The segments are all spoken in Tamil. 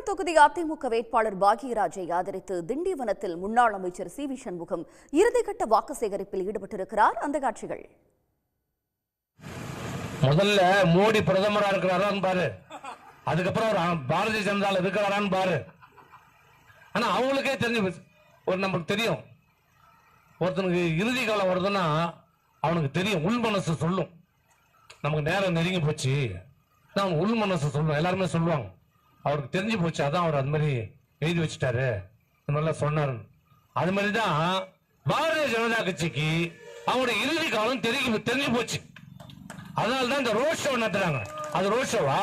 தொகுதி அதிமுக வேட்பாளர் பாக்யராஜை ஆதரித்து திண்டிவனத்தில் முன்னாள் அமைச்சர் சி வி சண்முகம் இறுதிக்கட்ட வாக்கு சேகரிப்பில் ஈடுபட்டிருக்கிறார். அந்த காட்சிகள். முதல்ல மோடி பிரதமரா இருக்கிறாரான்னு பாரு, அதுக்கப்புறம் பாரதிய ஜனதால இருக்கிறாரான்னு பாரு. ஆனா அவங்களுக்கே தெரிஞ்சு ஒரு நமக்கு தெரியும், ஒருத்தனுக்கு இறுதி காலம் வருதுன்னா அவனுக்கு தெரியும், உள் மனசு சொல்லும். நமக்கு நேரம் நெருங்கி போச்சு, நான் உள் மனசு சொல்லுவேன், எல்லாருமே சொல்லுவாங்க. அவருக்கு தெரிஞ்சு போச்சு, அதான் அவர் அது மாதிரி எழுதி வச்சுட்டாரு, நல்லா சொன்னாரு. அது மாதிரிதான் பாரதிய ஜனதா கட்சிக்கு அவருடைய இறுதி காலம் தெரிஞ்சு போச்சு. அதனால்தான் இந்த ரோட் ஷோ நடத்துறாங்க. அது ரோட் ஷோவா?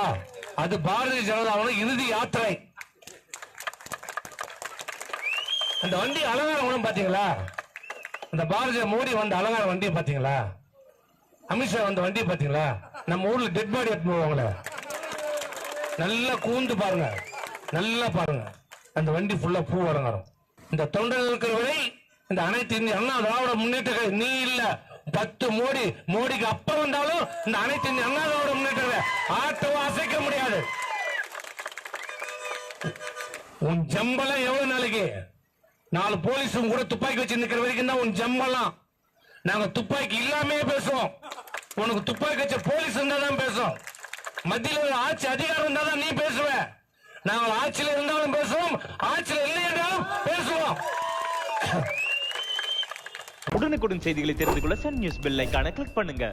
அது பாரதிய ஜனதாவோட இறுதி யாத்திரை. அந்த வண்டி அலங்காரம் பாத்தீங்களா? அந்த பாரதிய மோடி வந்த அலங்கார வண்டியை பாத்தீங்களா? அமித்ஷா வந்த வண்டியை பாத்தீங்களா? நம்ம ஊர்ல டெட் பாடி எடுத்து போவாங்களே, நல்லா கூந்து பாருங்க, நல்லா பாருங்க. அந்த வண்டி ஃபுல்லா பூ அலங்காரம். இந்த தொண்டர்கள் இருக்கிற வரை இந்த அனைத்து இந்திய அண்ணா திராவிட முன்னேற்ற நீ இல்ல 10 மோடிக்கு அப்புறம் வந்தாலும் இந்த அனைத்து இந்திய அண்ணா திராவிட முன்னேற்ற ஆட்டவோ அசைக்க முடியாது. உன் ஜம்பலம் எவ்வளவு நாளைக்கு? 4 போலீஸும் கூட துப்பாக்கி வச்சு நிக்கிற வரைக்கும் தான் உன் ஜம்பலம். நாங்க துப்பாக்கி இல்லாமே பேசுவோம். உனக்கு துப்பாக்கி வச்ச போலீஸ் இருந்தா தான் பேசுவோம். மத்தியில் ஆட்சி அதிகாரம் இருந்தா தான் நீ பேசுவ. நாங்கள் ஆட்சியில் இருந்தாலும் பேசுவோம், ஆட்சியில் இல்லை என்றாலும் பேசுவோம். உடனுக்குடன் செய்திகளை தெரிந்து கொள்ள சன் நியூஸ் பெல் ஐகானை கிளிக் பண்ணுங்க.